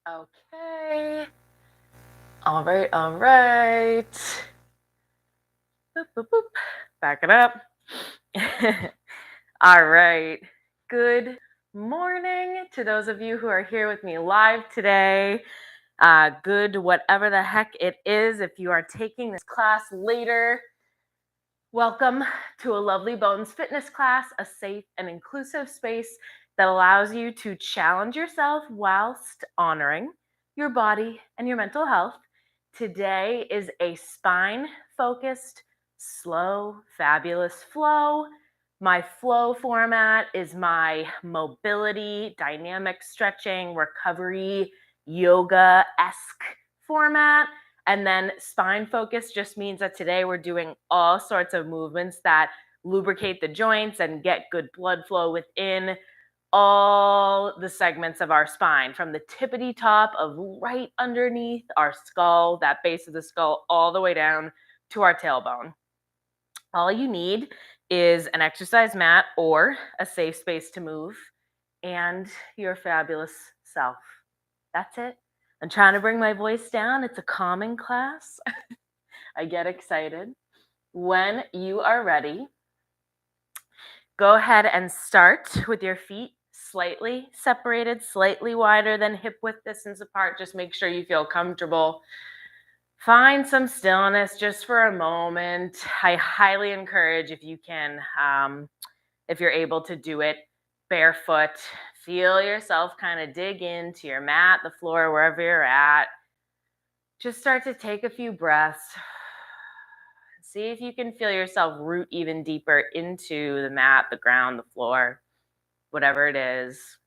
Okay. All right, all right. Boop, boop, boop. Back it up. All right. Good morning to those of you who are here with me live today. Good, whatever the heck it is, if you are taking this class later. Welcome to a Lovely Bones fitness class, a safe and inclusive space that allows you to challenge yourself whilst honoring your body and your mental health. Today is a spine-focused, slow, fabulous flow. My flow format is my mobility, dynamic stretching, recovery, yoga-esque format. And then spine focus just means that today we're doing all sorts of movements that lubricate the joints and get good blood flow within all the segments of our spine, from the tippity top of right underneath our skull, that base of the skull, all the way down to our tailbone. All you need is an exercise mat or a safe space to move and your fabulous self. That's it. I'm trying to bring my voice down. It's a calming class. I get excited. When you are ready, go ahead and start with your feet slightly separated, slightly wider than hip width distance apart. Just make sure you feel comfortable. Find some stillness just for a moment. I highly encourage, if you can, if you're able to do it barefoot, feel yourself kind of dig into your mat, the floor, wherever you're at. Just start to take a few breaths. See if you can feel yourself root even deeper into the mat, the ground, the floor, whatever it is.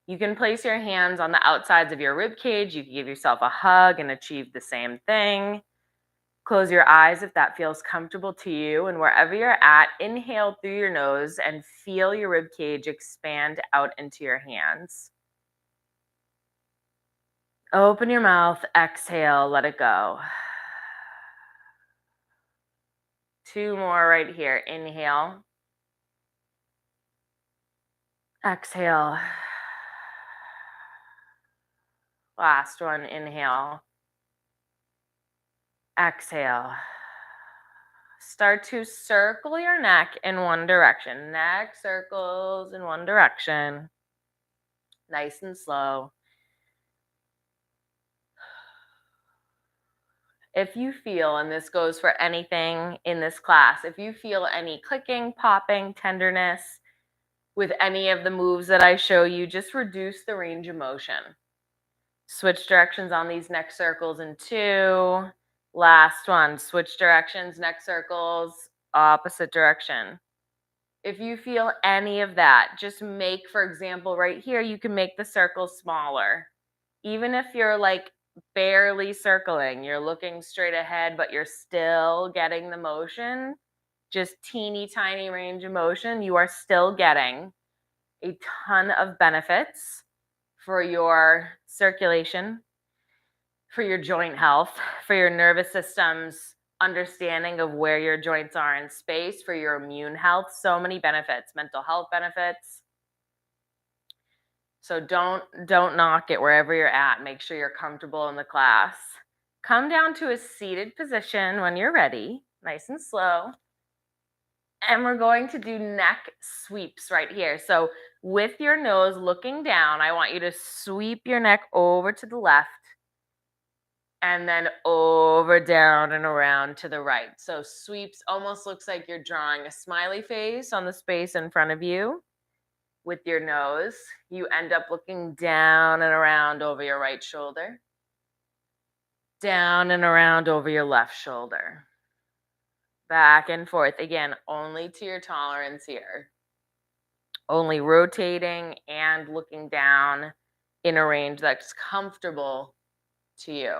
You can place your hands on the outsides of your rib cage. You can give yourself a hug and achieve the same thing. Close your eyes if that feels comfortable to you. And wherever you're at, inhale through your nose and feel your rib cage expand out into your hands. Open your mouth, exhale, let it go. 2 more right here. Inhale. Exhale. Last one, inhale. Exhale. Start to circle your neck in one direction. Neck circles in one direction. Nice and slow. If you feel, and this goes for anything in this class, if you feel any clicking, popping, tenderness with any of the moves that I show you, just reduce the range of motion. Switch directions on these neck circles in 2. Last one, switch directions, neck circles, opposite direction. If you feel any of that, just make, for example, right here, you can make the circle smaller. Even if you're like barely circling, you're looking straight ahead, but you're still getting the motion, just teeny tiny range of motion, you are still getting a ton of benefits for your circulation, for your joint health, for your nervous system's understanding of where your joints are in space, for your immune health. So many benefits, mental health benefits. So don't knock it wherever you're at. Make sure you're comfortable in the class. Come down to a seated position when you're ready, nice and slow. And we're going to do neck sweeps right here. So with your nose looking down, I want you to sweep your neck over to the left and then over, down, and around to the right. So sweeps almost looks like you're drawing a smiley face on the space in front of you. With your nose, you end up looking down and around over your right shoulder, down and around over your left shoulder, back and forth. Again, only to your tolerance here. Only rotating and looking down in a range that's comfortable to you.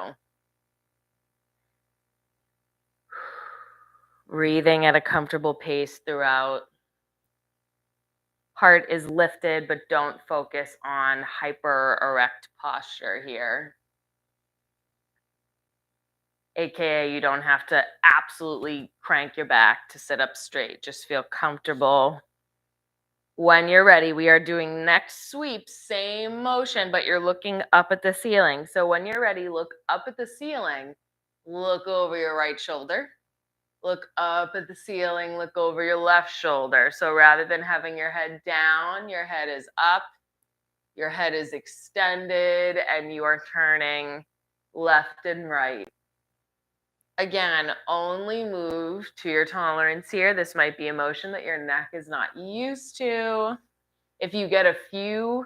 Breathing at a comfortable pace throughout. Heart is lifted, but don't focus on hyper erect posture here. AKA, you don't have to absolutely crank your back to sit up straight. Just feel comfortable When you're ready, we are doing neck sweep, same motion, but you're looking up at the ceiling. So when you're ready, look up at the ceiling, look over your right shoulder, look up at the ceiling, look over your left shoulder. So rather than having your head down, your head is up, your head is extended, and you are turning left and right. Again, only move to your tolerance here. This might be a motion that your neck is not used to. If you get a few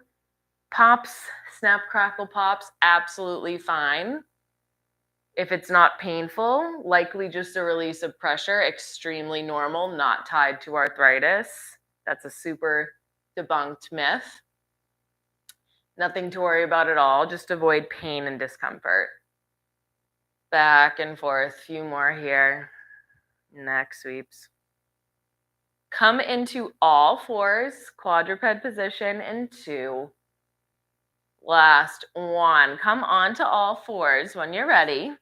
pops, snap, crackle pops, absolutely fine. If it's not painful, likely just a release of pressure, extremely normal, not tied to arthritis. That's a super debunked myth. Nothing to worry about at all. Just avoid pain and discomfort. Back and forth, few more here. Neck sweeps. Come into all fours, quadruped position in 2. Last 1. Come onto all fours when you're ready.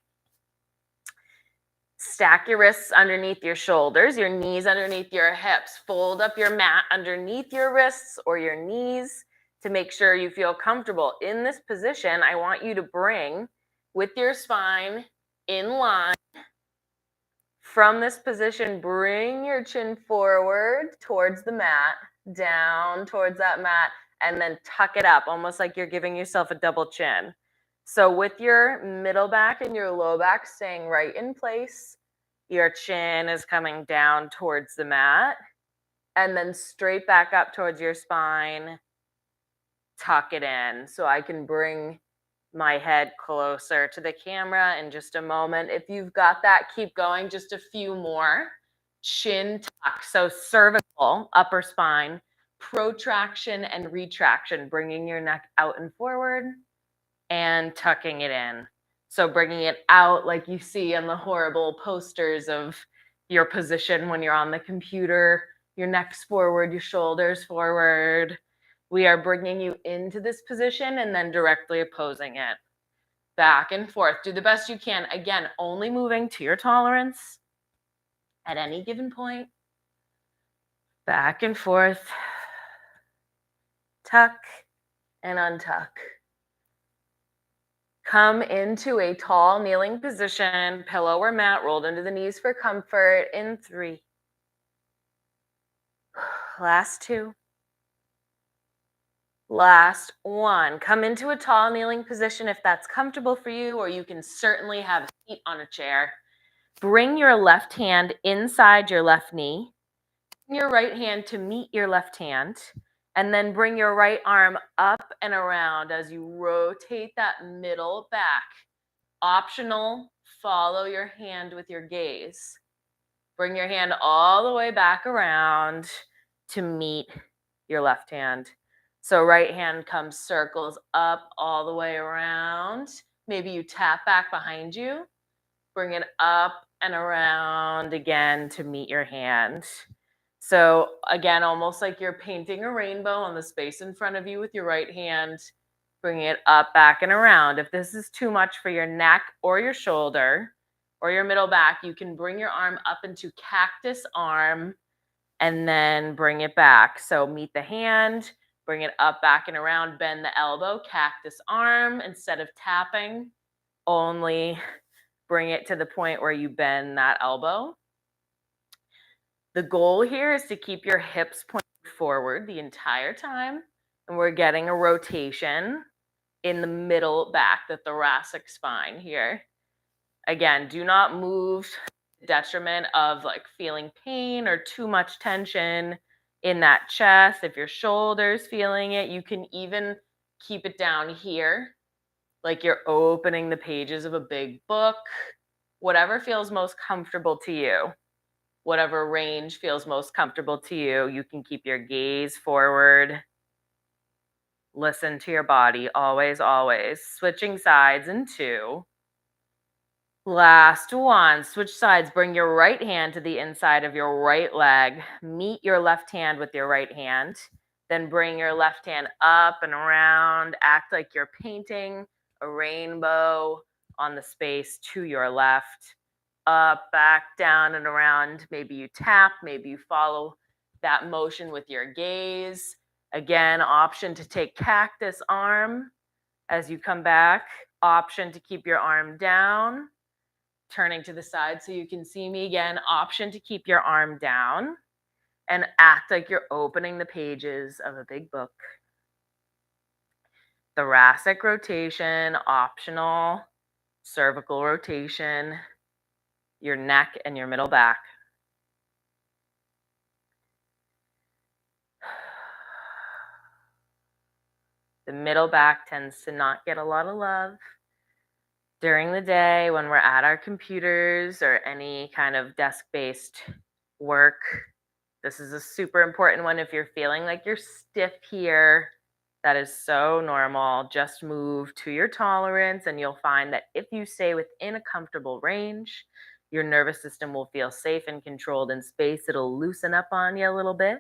Stack your wrists underneath your shoulders, your knees underneath your hips. Fold up your mat underneath your wrists or your knees to make sure you feel comfortable. In this position, I want you to bring with your spine in line. From this position, bring your chin forward towards the mat, down towards that mat, and then tuck it up, almost like you're giving yourself a double chin. So with your middle back and your low back staying right in place, your chin is coming down towards the mat, and then straight back up towards your spine, tuck it in. So I can bring my head closer to the camera in just a moment. If you've got that, keep going. Just a few more. Chin tuck. So cervical, upper spine, protraction and retraction, bringing your neck out and forward and tucking it in. So bringing it out like you see on the horrible posters of your position when you're on the computer, your neck's forward, your shoulders forward. We are bringing you into this position and then directly opposing it. Back and forth. Do the best you can. Again, only moving to your tolerance at any given point. Back and forth. Tuck and untuck. Come into a tall kneeling position, pillow or mat rolled into the knees for comfort in 3. Last 2. Last 1. Come into a tall kneeling position if that's comfortable for you, or you can certainly have a seat on a chair. Bring your left hand inside your left knee, your right hand to meet your left hand, and then bring your right arm up and around as you rotate that middle back. Optional, follow your hand with your gaze. Bring your hand all the way back around to meet your left hand. So right hand comes circles up all the way around. Maybe you tap back behind you. Bring it up and around again to meet your hand. So again, almost like you're painting a rainbow on the space in front of you with your right hand. Bring it up, back, and around. If this is too much for your neck or your shoulder or your middle back, you can bring your arm up into cactus arm and then bring it back. So meet the hand, bring it up, back, and around, bend the elbow, cactus arm. Instead of tapping, only bring it to the point where you bend that elbow. The goal here is to keep your hips pointed forward the entire time, and we're getting a rotation in the middle back, the thoracic spine here. Again, do not move to the detriment of like feeling pain or too much tension in that chest. If your shoulder's feeling it, you can even keep it down here, like you're opening the pages of a big book. Whatever feels most comfortable to you, whatever range feels most comfortable to you, you can keep your gaze forward. Listen to your body, always, always. Switching sides in 2. Last 1. Switch sides. Bring your right hand to the inside of your right leg. Meet your left hand with your right hand. Then bring your left hand up and around. Act like you're painting a rainbow on the space to your left. Up, back, down, and around. Maybe you tap, maybe you follow that motion with your gaze. Again, option to take cactus arm as you come back. Option to keep your arm down, turning to the side so you can see me again. Option to keep your arm down and act like you're opening the pages of a big book. Thoracic rotation, optional. Cervical rotation, your neck and your middle back. The middle back tends to not get a lot of love during the day when we're at our computers or any kind of desk-based work. This is a super important one if you're feeling like you're stiff here. That is so normal. Just move to your tolerance, and you'll find that if you stay within a comfortable range, your nervous system will feel safe and controlled in space. It'll loosen up on you a little bit,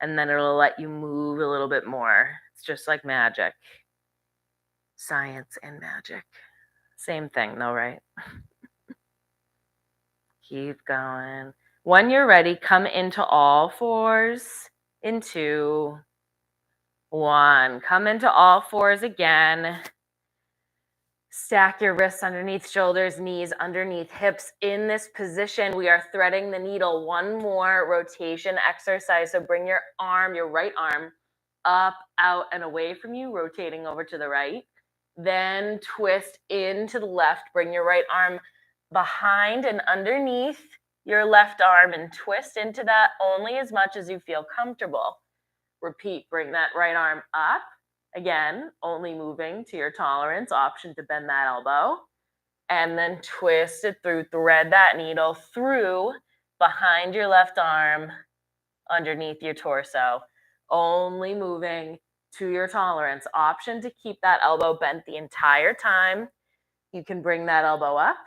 and then it'll let you move a little bit more. It's just like magic. Science and magic. Same thing though, right? Keep going. When you're ready, come into all fours in 2, 1. Come into all fours again. Stack your wrists underneath shoulders, knees underneath hips. In this position, we are threading the needle. One more rotation exercise. So bring your arm, your right arm, up, out, and away from you, rotating over to the right. Then twist into the left. Bring your right arm behind and underneath your left arm and twist into that only as much as you feel comfortable. Repeat, bring that right arm up. Again, only moving to your tolerance, option to bend that elbow. And then twist it through, thread that needle through behind your left arm, underneath your torso. Only moving to your tolerance. Option to keep that elbow bent the entire time. You can bring that elbow up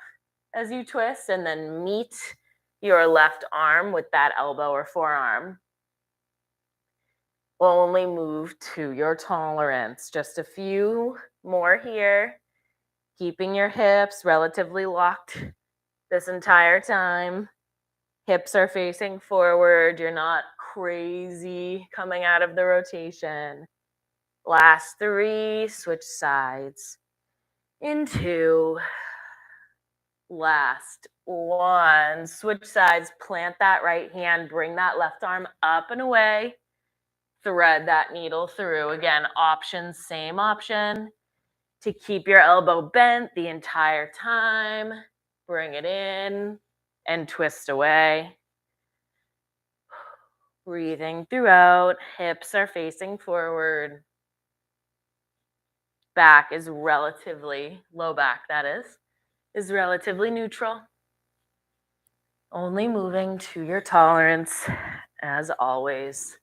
as you twist and then meet your left arm with that elbow or forearm. Only move to your tolerance. Just a few more here. Keeping your hips relatively locked this entire time. Hips are facing forward. You're not crazy coming out of the rotation. Last 3, switch sides. In 2. Last 1. Switch sides, plant that right hand, bring that left arm up and away. Thread that needle through. Again, option, same option. To keep your elbow bent the entire time. Bring it in and twist away. Breathing throughout. Hips are facing forward. Back is relatively, low back that is relatively neutral. Only moving to your tolerance as always.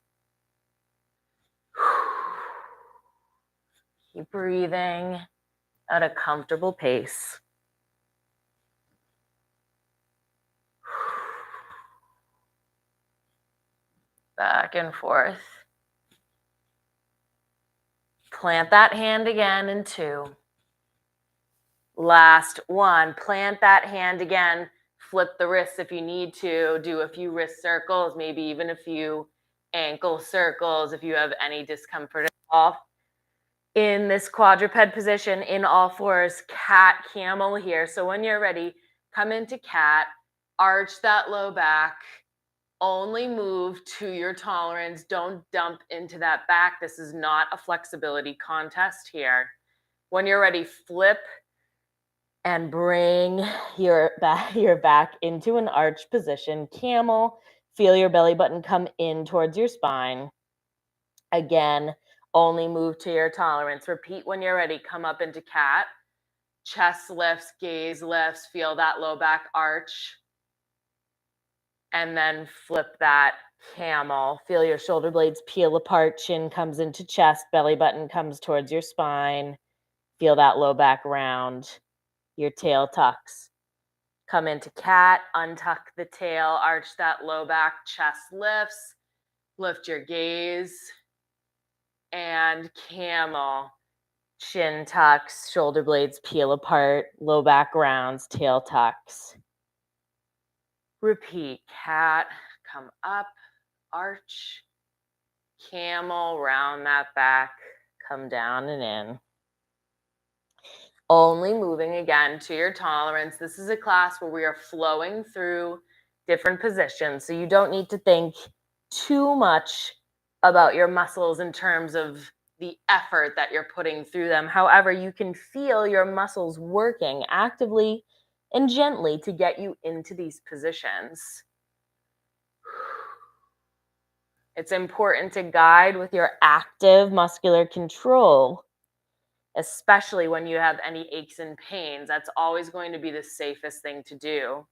Keep breathing at a comfortable pace. Back and forth. Plant that hand again in 2. Last 1. Plant that hand again. Flip the wrists if you need to. Do a few wrist circles, maybe even a few ankle circles if you have any discomfort at all. In this quadruped position, in all fours, cat, camel here. So when you're ready, come into cat, arch that low back, only move to your tolerance. Don't dump into that back. This is not a flexibility contest here. When you're ready, flip and bring your back into an arch position. Camel, feel your belly button come in towards your spine. Again, only move to your tolerance. Repeat when you're ready. Come up into cat. Chest lifts, gaze lifts. Feel that low back arch. And then flip that camel. Feel your shoulder blades peel apart. Chin comes into chest. Belly button comes towards your spine. Feel that low back round. Your tail tucks. Come into cat. Untuck the tail. Arch that low back. Chest lifts. Lift your gaze. And camel, chin tucks, shoulder blades peel apart, low back rounds, tail tucks. Repeat, cat, come up, arch, camel, round that back, come down and in. Only moving again to your tolerance. This is a class where we are flowing through different positions, so you don't need to think too much about your muscles in terms of the effort that you're putting through them. However, you can feel your muscles working actively and gently to get you into these positions. It's important to guide with your active muscular control, especially when you have any aches and pains. That's always going to be the safest thing to do.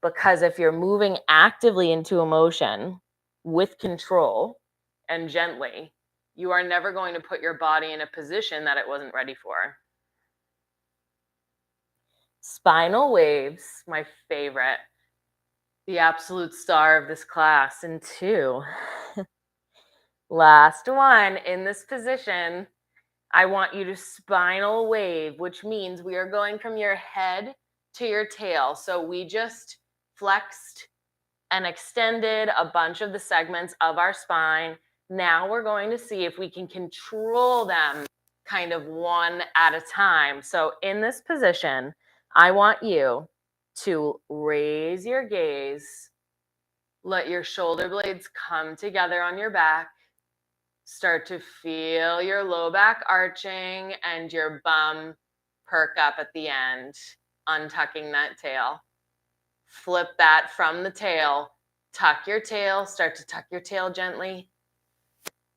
Because if you're moving actively into emotion with control and gently, you are never going to put your body in a position that it wasn't ready for. Spinal waves, my favorite, the absolute star of this class. And 2, last one, in this position, I want you to spinal wave, which means we are going from your head to your tail. So we just flexed and extended a bunch of the segments of our spine. Now we're going to see if we can control them kind of one at a time. So in this position, I want you to raise your gaze, let your shoulder blades come together on your back, start to feel your low back arching and your bum perk up at the end, untucking that tail. Flip that from the tail, tuck your tail, start to tuck your tail gently,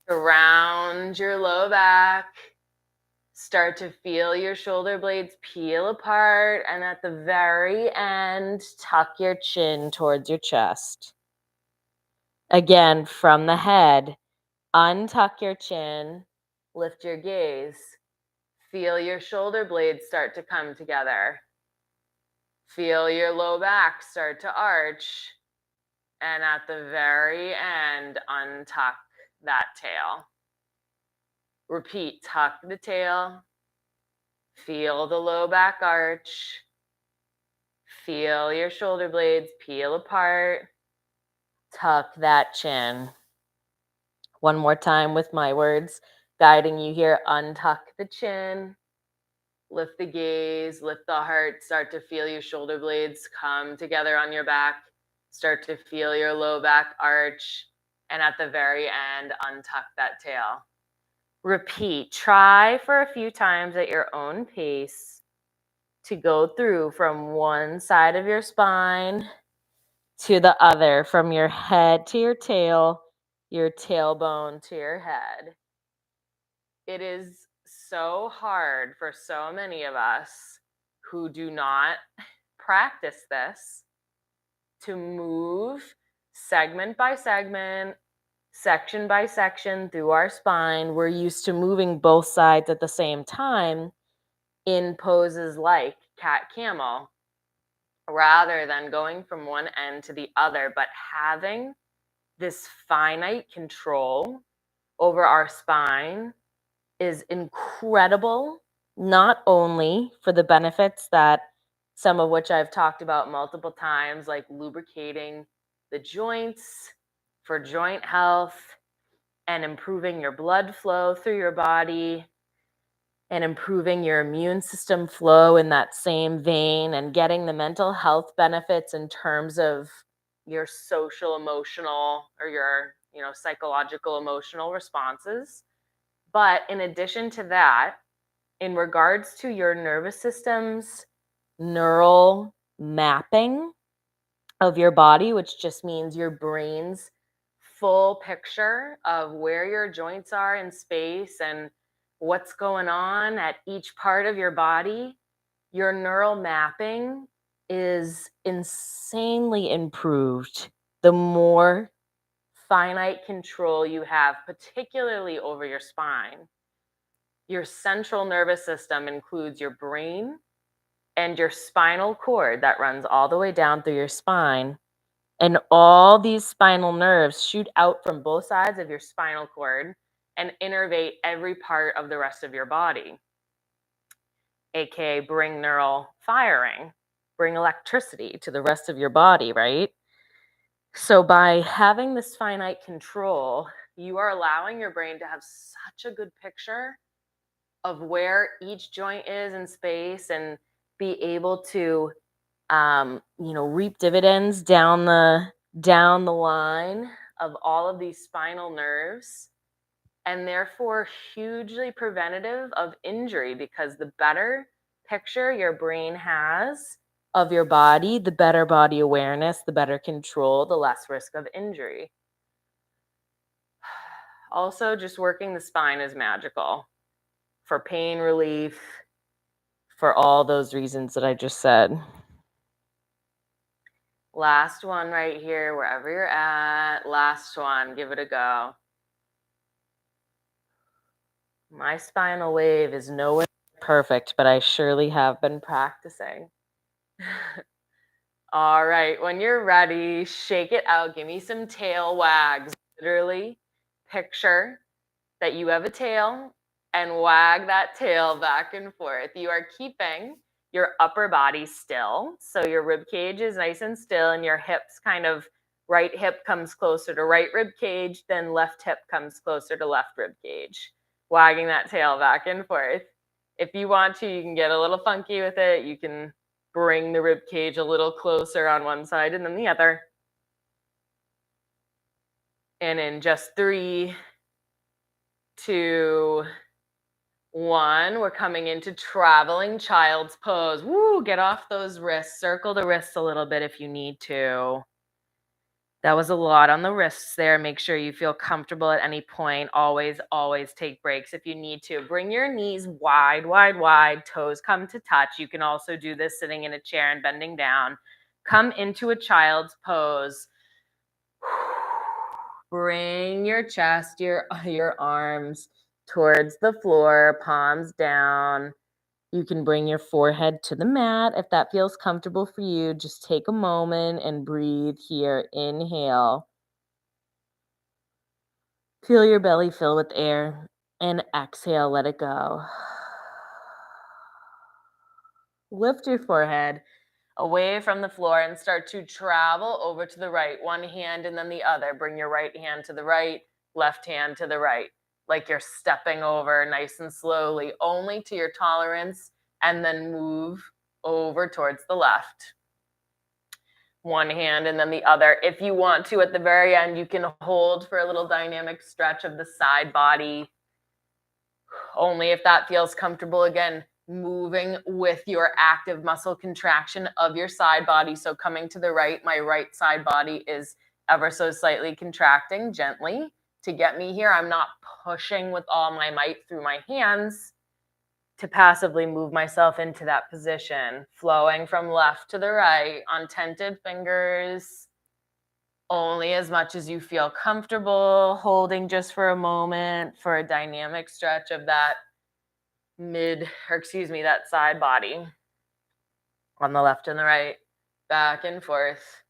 around your low back, start to feel your shoulder blades peel apart, and at the very end, tuck your chin towards your chest. Again, from the head, untuck your chin, lift your gaze, feel your shoulder blades start to come together. Feel your low back start to arch. And at the very end, untuck that tail. Repeat, tuck the tail. Feel the low back arch. Feel your shoulder blades peel apart. Tuck that chin. One more time with my words guiding you here. Untuck the chin. Lift the gaze, lift the heart. Start to feel your shoulder blades come together on your back. Start to feel your low back arch. And at the very end, untuck that tail. Repeat. Try for a few times at your own pace to go through from one side of your spine to the other, from your head to your tailbone to your head. It is so hard for so many of us who do not practice this to move segment by segment, section by section through our spine. We're used to moving both sides at the same time in poses like cat camel, rather than going from one end to the other, but having this finite control over our spine is incredible, not only for the benefits that some of which I've talked about multiple times, like lubricating the joints for joint health and improving your blood flow through your body and improving your immune system flow in that same vein, and getting the mental health benefits in terms of your social emotional or your psychological emotional responses. But in addition to that, in regards to your nervous system's neural mapping of your body, which just means your brain's full picture of where your joints are in space and what's going on at each part of your body, your neural mapping is insanely improved the more finite control you have, particularly over your spine. Your central nervous system includes your brain and your spinal cord that runs all the way down through your spine. And all these spinal nerves shoot out from both sides of your spinal cord and innervate every part of the rest of your body, aka bring neural firing, bring electricity to the rest of your body, right? So by having this finite control, you are allowing your brain to have such a good picture of where each joint is in space and be able to reap dividends down the line of all of these spinal nerves, and therefore hugely preventative of injury, because the better picture your brain has of your body, the better body awareness, the better control, the less risk of injury. Also, just working the spine is magical for pain relief, for all those reasons that I just said. Last one right here, wherever you're at. Last one, give it a go. My spinal wave is nowhere perfect, but I surely have been practicing. All right, when you're ready, shake it out. Give me some tail wags. Literally, picture that you have a tail and wag that tail back and forth. You are keeping your upper body still. So your rib cage is nice and still, and your hips kind of, right hip comes closer to right rib cage, then left hip comes closer to left rib cage. Wagging that tail back and forth. If you want to, you can get a little funky with it. You can bring the rib cage a little closer on one side and then the other. And in just 3, 2, 1, we're coming into traveling child's pose. Woo, get off those wrists. Circle the wrists a little bit if you need to. That was a lot on the wrists there. Make sure you feel comfortable at any point. Always, always take breaks if you need to. Bring your knees wide, wide, wide. Toes come to touch. You can also do this sitting in a chair and bending down. Come into a child's pose. Bring your chest, your arms towards the floor, palms down. You can bring your forehead to the mat if that feels comfortable for you. Just take a moment and breathe here. Inhale. Feel your belly fill with air, and exhale, let it go. Lift your forehead away from the floor and start to travel over to the right. One hand and then the other. Bring your right hand to the right, left hand to the right, like you're stepping over nice and slowly, only to your tolerance, and then move over towards the left. One hand and then the other. If you want to, at the very end, you can hold for a little dynamic stretch of the side body. Only if that feels comfortable. Again, moving with your active muscle contraction of your side body. So coming to the right, my right side body is ever so slightly contracting gently to get me here. I'm not pushing with all my might through my hands to passively move myself into that position. Flowing from left to the right on tented fingers, only as much as you feel comfortable, holding just for a moment for a dynamic stretch of that that side body on the left and the right, back and forth.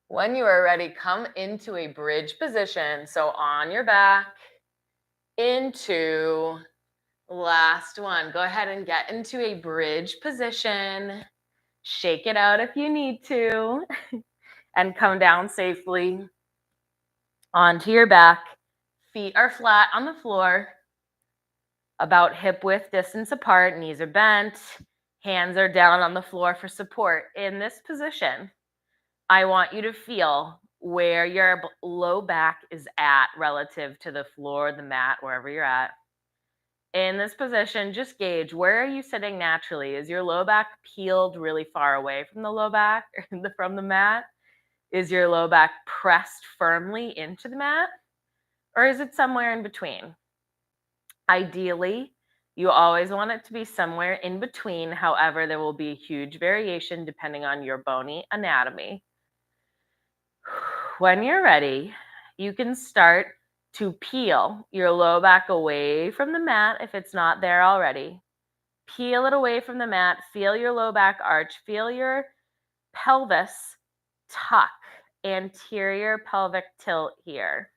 When you are ready, come into a bridge position. So on your back, into last one. Go ahead and get into a bridge position. Shake it out if you need to, and come down safely onto your back. Feet are flat on the floor, about hip width distance apart. Knees are bent. Hands are down on the floor for support. In this position, I want you to feel where your low back is at relative to the floor, the mat, wherever you're at. In this position, just gauge, where are you sitting naturally? Is your low back peeled really far away from the low back from the mat? Is your low back pressed firmly into the mat? Or is it somewhere in between? Ideally, you always want it to be somewhere in between. However, there will be a huge variation depending on your bony anatomy. When you're ready, you can start to peel your low back away from the mat if it's not there already. Peel it away from the mat. Feel your low back arch. Feel your pelvis tuck, anterior pelvic tilt here.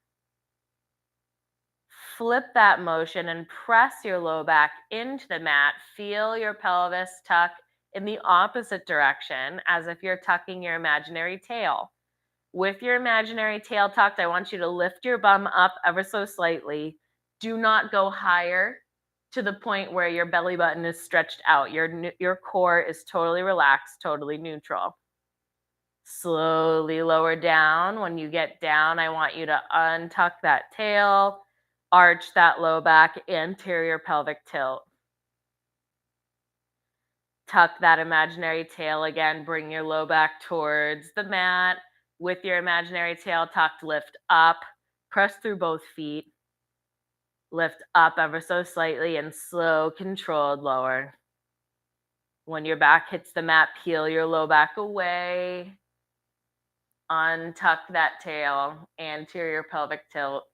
Flip that motion and press your low back into the mat. Feel your pelvis tuck, in the opposite direction, as if you're tucking your imaginary tail. With your imaginary tail tucked, I want you to lift your bum up ever so slightly. Do not go higher to the point where your belly button is stretched out. Your core is totally relaxed, totally neutral. Slowly lower down. When you get down, I want you to untuck that tail, arch that low back, anterior pelvic tilt. Tuck that imaginary tail again. Bring your low back towards the mat. With your imaginary tail tucked, lift up. Press through both feet. Lift up ever so slightly and slow, controlled lower. When your back hits the mat, peel your low back away. Untuck that tail, anterior pelvic tilt.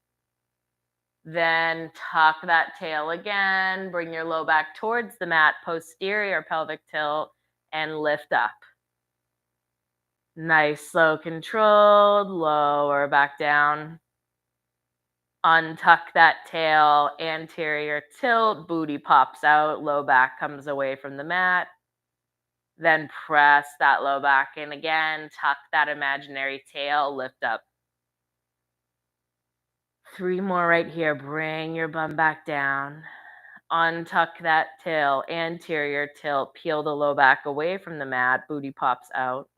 Then tuck that tail again. Bring your low back towards the mat, posterior pelvic tilt, and lift up. Nice, slow, controlled, lower back down. Untuck that tail, anterior tilt, booty pops out, low back comes away from the mat. Then press that low back in again, tuck that imaginary tail, lift up. 3 more right here. Bring your bum back down. Untuck that tail, anterior tilt, peel the low back away from the mat, booty pops out.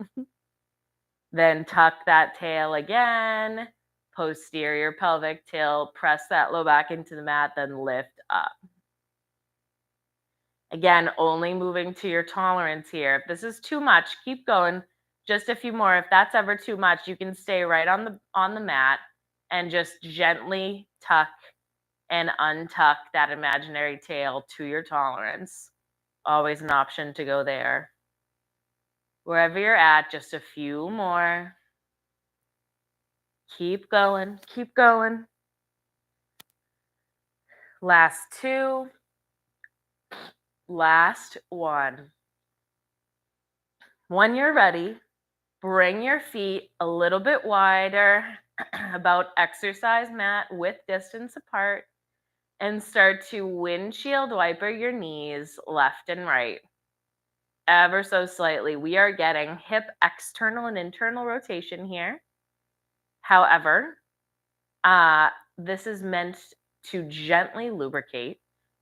Then tuck that tail again, posterior pelvic tilt, press that low back into the mat, then lift up. Again, only moving to your tolerance here. If this is too much, keep going. Just a few more. If that's ever too much, you can stay right on the mat and just gently tuck and untuck that imaginary tail to your tolerance. Always an option to go there. Wherever you're at, just a few more. Keep going, keep going. Last 2. Last 1. When you're ready, bring your feet a little bit wider, about exercise mat width distance apart, and start to windshield wiper your knees left and right. Ever so slightly. We are getting hip external and internal rotation here. However, this is meant to gently lubricate,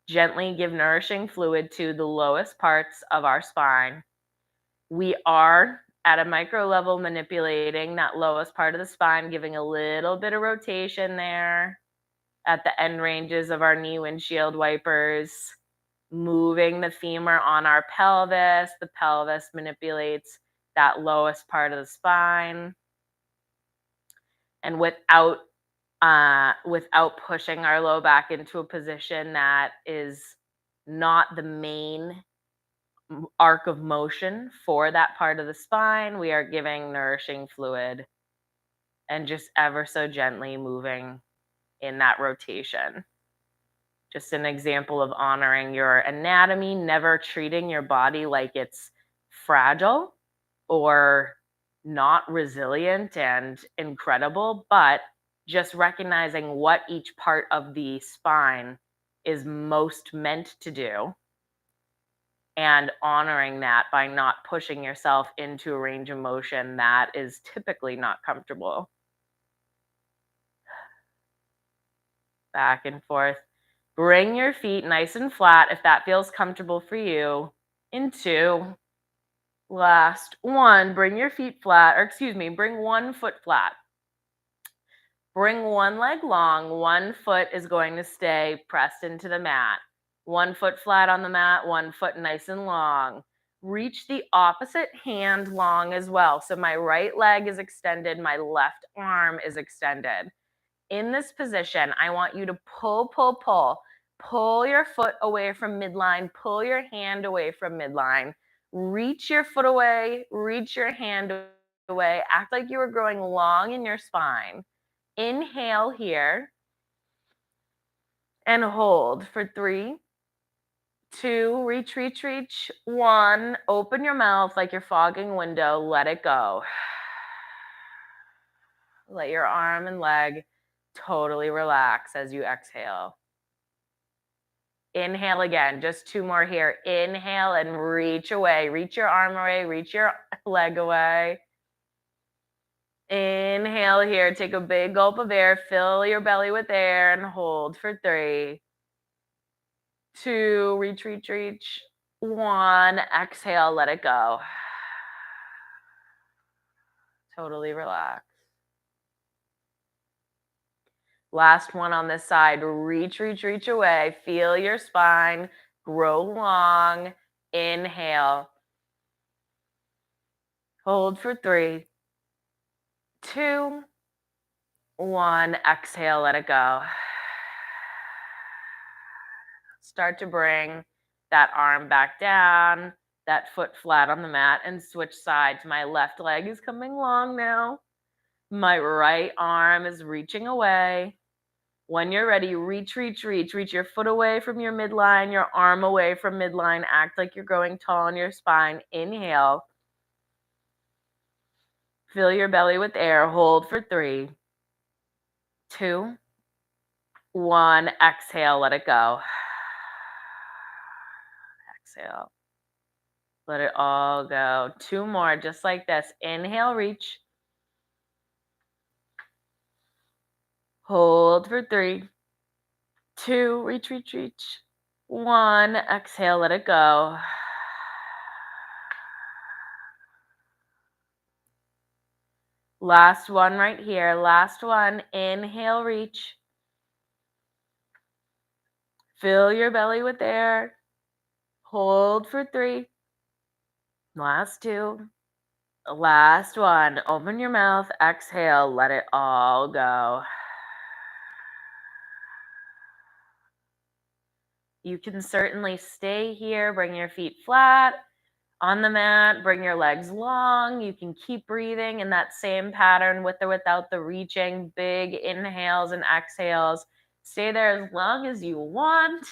gently give nourishing fluid to the lowest parts of our spine. We are at a micro level manipulating that lowest part of the spine, giving a little bit of rotation there at the end ranges of our knee windshield wipers, moving the femur on our pelvis. The pelvis manipulates that lowest part of the spine. And without pushing our low back into a position that is not the main arc of motion for that part of the spine, we are giving nourishing fluid and just ever so gently moving in that rotation. Just an example of honoring your anatomy, never treating your body like it's fragile or not resilient and incredible, but just recognizing what each part of the spine is most meant to do and honoring that by not pushing yourself into a range of motion that is typically not comfortable. Back and forth. Bring your feet nice and flat if that feels comfortable for you. In 2. Last 1. Bring your feet flat, or excuse me, bring one foot flat. Bring one leg long. One foot is going to stay pressed into the mat. 1 foot flat on the mat, 1 foot nice and long. Reach the opposite hand long as well. So my right leg is extended, my left arm is extended. In this position, I want you to pull, pull, pull. Pull your foot away from midline, pull your hand away from midline. Reach your foot away, reach your hand away. Act like you are growing long in your spine. Inhale here and hold for 3, 2, reach, reach, reach. 1, open your mouth like you're fogging a window, let it go. Let your arm and leg totally relax as you exhale. Inhale again, just 2 more here. Inhale and reach away. Reach your arm away, reach your leg away. Inhale here, take a big gulp of air, fill your belly with air and hold for 3, 2, reach, reach, reach. 1, exhale, let it go. Totally relax. Last one on this side. Reach, reach, reach away. Feel your spine grow long. Inhale. Hold for 3, 2, 1. Exhale, let it go. Start to bring that arm back down, that foot flat on the mat, and switch sides. My left leg is coming long now. My right arm is reaching away. When you're ready, reach, reach, reach. Reach your foot away from your midline, your arm away from midline. Act like you're growing tall in your spine. Inhale. Fill your belly with air. Hold for 3, 2, 1. Exhale, let it go. Exhale. Let it all go. 2 more, just like this. Inhale, reach. Hold for 3, 2, reach, reach, reach. 1, exhale, let it go. Last one right here. Last one. Inhale, reach. Fill your belly with air. Hold for 3. Last 2. Last one. Open your mouth. Exhale. Let it all go. You can certainly stay here. Bring your feet flat on the mat. Bring your legs long. You can keep breathing in that same pattern with or without the reaching. Big inhales and exhales. Stay there as long as you want.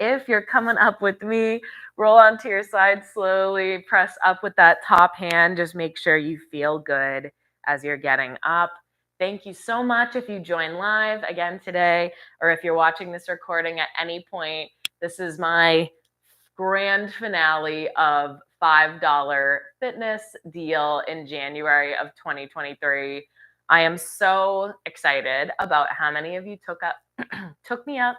If you're coming up with me, roll onto your side slowly. Press up with that top hand. Just make sure you feel good as you're getting up. Thank you so much if you join live again today, or if you're watching this recording at any point. This is my grand finale of $5 fitness deal in January of 2023. I am so excited about how many of you took me up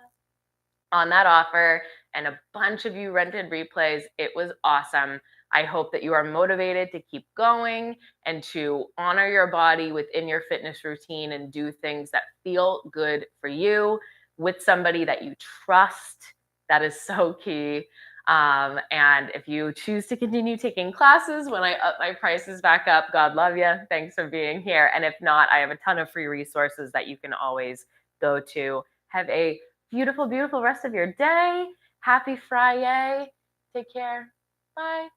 on that offer, and a bunch of you rented replays. It was awesome. I hope that you are motivated to keep going and to honor your body within your fitness routine and do things that feel good for you with somebody that you trust. That is so key. And if you choose to continue taking classes when I up my prices back up, God love you. Thanks for being here. And if not, I have a ton of free resources that you can always go to. Have a beautiful, beautiful rest of your day. Happy Friday. Take care. Bye.